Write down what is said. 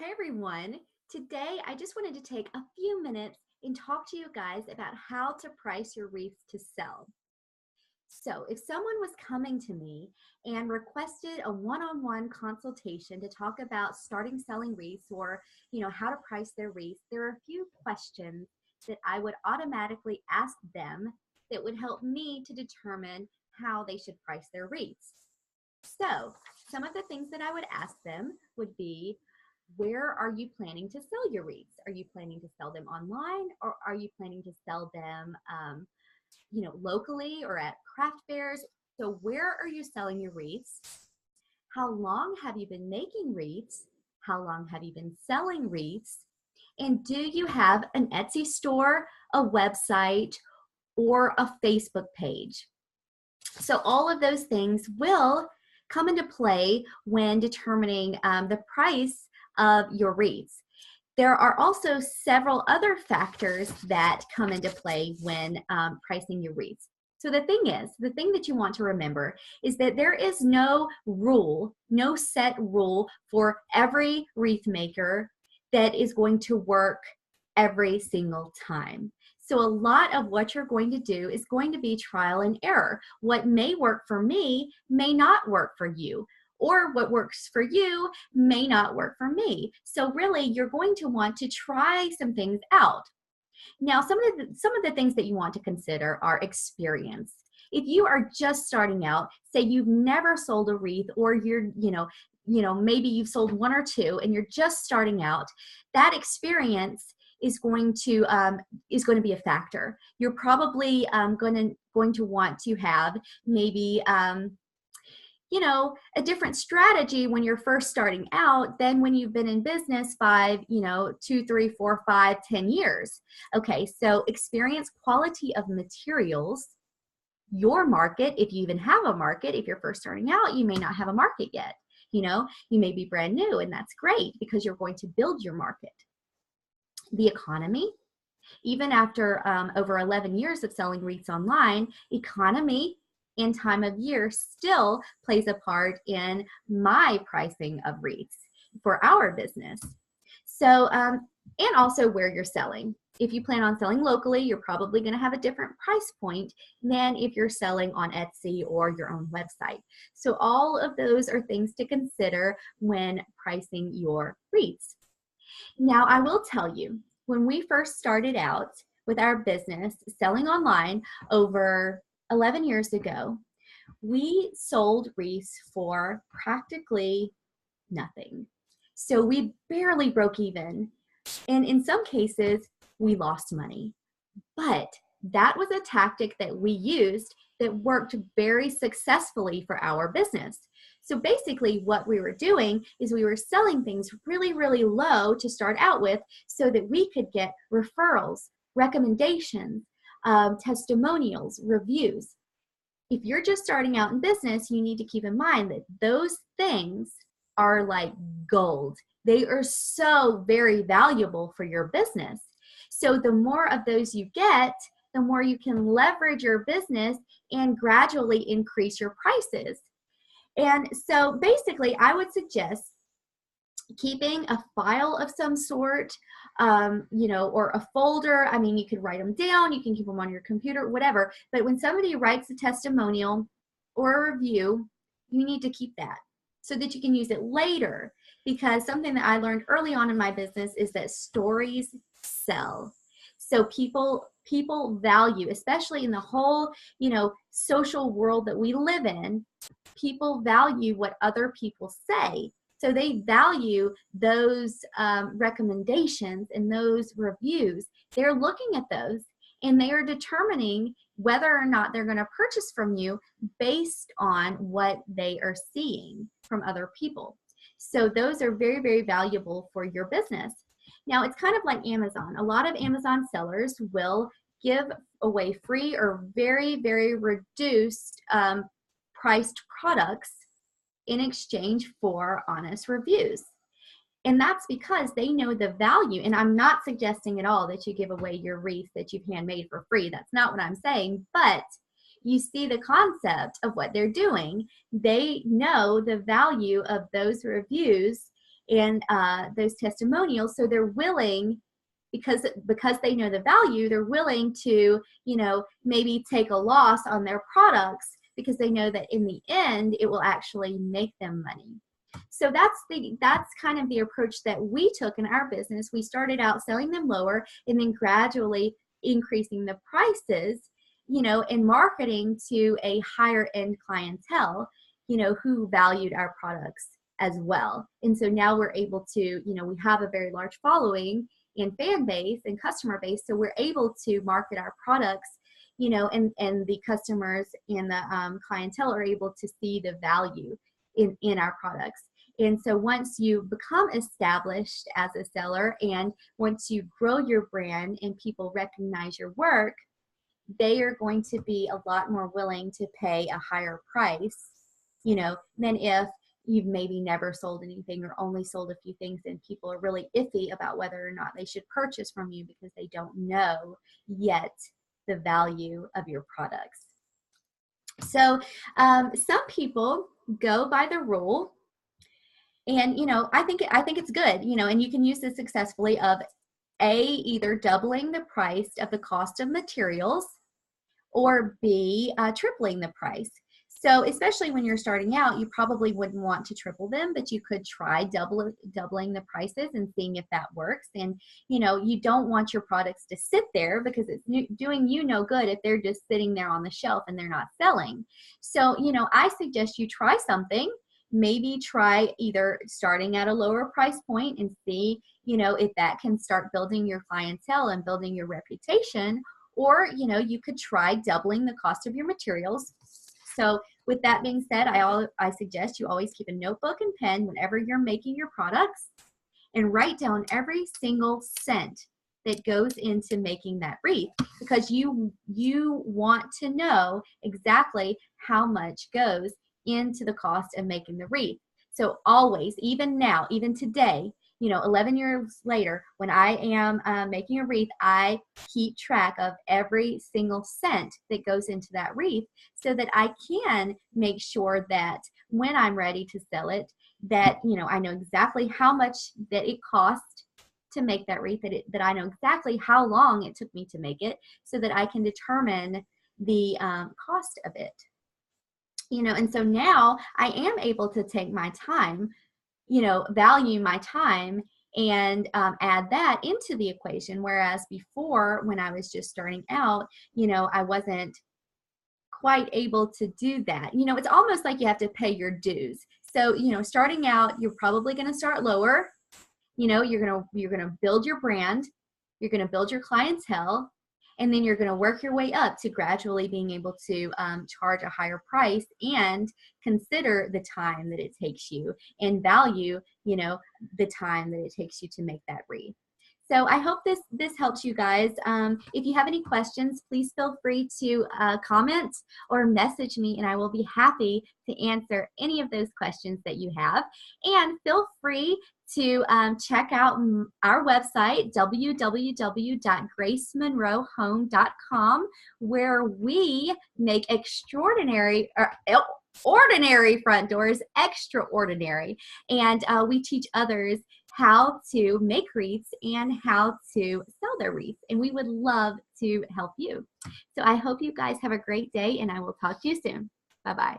Hi everyone. Today I just wanted to take a few minutes and talk to you guys about how to price your wreaths to sell. So if someone was coming to me and requested a one-on-one consultation to talk about starting selling wreaths or how to price their wreaths, there are a few questions that I would automatically ask them that would help me to determine how they should price their wreaths. So some of the things that I would ask them would be, where are you planning to sell your wreaths? Are you planning to sell them online, or are you planning to sell them locally or at craft fairs? So where are you selling your wreaths? How long have you been making wreaths? How long have you been selling wreaths? And do you have an Etsy store, a website, or a Facebook page? So all of those things will come into play when determining the price of your wreaths. There are also several other factors that come into play when pricing your wreaths. So the thing that you want to remember is that there is no rule, no set rule for every wreath maker that is going to work every single time. So a lot of what you're going to do is going to be trial and error. What may work for me may not work for you, or what works for you may not work for me. So really, you're going to want to try some things out. Now, some of the things that you want to consider are experience. If you are just starting out, say you've never sold a wreath, or maybe you've sold one or two and you're just starting out, that experience is going to be a factor. You're probably going to want to have maybe a different strategy when you're first starting out than when you've been in business 2, 3, 4, 5, 10 years. Okay, so experience, quality of materials, your market, if you even have a market. If you're first starting out, you may not have a market yet. You may be brand new, and that's great because you're going to build your market. The economy, even after over 11 years of selling wreaths online, economy and time of year still plays a part in my pricing of wreaths for our business. So, and also where you're selling. If you plan on selling locally, you're probably going to have a different price point than if you're selling on Etsy or your own website. So all of those are things to consider when pricing your wreaths. Now, I will tell you, when we first started out with our business selling online over 11 years ago, we sold wreaths for practically nothing. So we barely broke even. And in some cases, we lost money. But that was a tactic that we used that worked very successfully for our business. So basically what we were doing is we were selling things really, really low to start out with so that we could get referrals, recommendations, testimonials, reviews. If you're just starting out in business, you need to keep in mind that those things are like gold. They are so very valuable for your business. So the more of those you get, the more you can leverage your business and gradually increase your prices. And so basically, I would suggest keeping a file of some sort, or a folder. I mean, you could write them down, you can keep them on your computer, whatever. But when somebody writes a testimonial or a review, you need to keep that so that you can use it later. Because something that I learned early on in my business is that stories sell. So people value, especially in the whole, social world that we live in, people value what other people say. So they value those recommendations and those reviews. They're looking at those and they are determining whether or not they're going to purchase from you based on what they are seeing from other people. So those are very, very valuable for your business. Now, it's kind of like Amazon. A lot of Amazon sellers will give away free or very, very reduced priced products in exchange for honest reviews. And that's because they know the value. And I'm not suggesting at all that you give away your wreath that you've handmade for free. That's not what I'm saying. But you see the concept of what they're doing. They know the value of those reviews and those testimonials. So they're willing, because they know the value, they're willing to, you know, maybe take a loss on their products because they know that in the end it will actually make them money. So that's kind of the approach that we took in our business. We started out selling them lower and then gradually increasing the prices, you know, and marketing to a higher end clientele, you know, who valued our products as well. And so now we're able to, you know, we have a very large following and fan base and customer base, so we're able to market our products, you know, and the customers and the clientele are able to see the value in our products. And so once you become established as a seller and once you grow your brand and people recognize your work, they are going to be a lot more willing to pay a higher price, you know, than if you've maybe never sold anything or only sold a few things and people are really iffy about whether or not they should purchase from you because they don't know yet the value of your products. So some people go by the rule, and you know, I think it's good, you know, and you can use this successfully, of either doubling the price of the cost of materials, or B, tripling the price. So especially when you're starting out, you probably wouldn't want to triple them, but you could try doubling the prices and seeing if that works. And you know, you don't want your products to sit there because it's doing you no good if they're just sitting there on the shelf and they're not selling. So you know, I suggest you try something. Maybe try either starting at a lower price point and see, you know, if that can start building your clientele and building your reputation, or you know, you could try doubling the cost of your materials. So with that being said, I suggest you always keep a notebook and pen whenever you're making your products and write down every single cent that goes into making that wreath, because you want to know exactly how much goes into the cost of making the wreath. So always, even now, even today, you know, 11 years later, when I am making a wreath, I keep track of every single cent that goes into that wreath so that I can make sure that when I'm ready to sell it, that, you know, I know exactly how much that it cost to make that wreath, that I know exactly how long it took me to make it, so that I can determine the cost of it. You know, and so now I am able to take my time, you know, value my time, and add that into the equation. Whereas before, when I was just starting out, you know, I wasn't quite able to do that. You know, it's almost like you have to pay your dues. So, you know, starting out, you're probably going to start lower. You know, you're going to build your brand, you're going to build your clientele, and then you're going to work your way up to gradually being able to charge a higher price and consider the time that it takes you and value, you know, the time that it takes you to make that wreath. So I hope this helps you guys. If you have any questions, please feel free to comment or message me, and I will be happy to answer any of those questions that you have. And feel free to check out our website, www.gracemonroehome.com, where we make ordinary front doors extraordinary, and we teach others how to make wreaths and how to sell their wreaths, and we would love to help you. So I hope you guys have a great day, and I will talk to you soon. Bye-bye.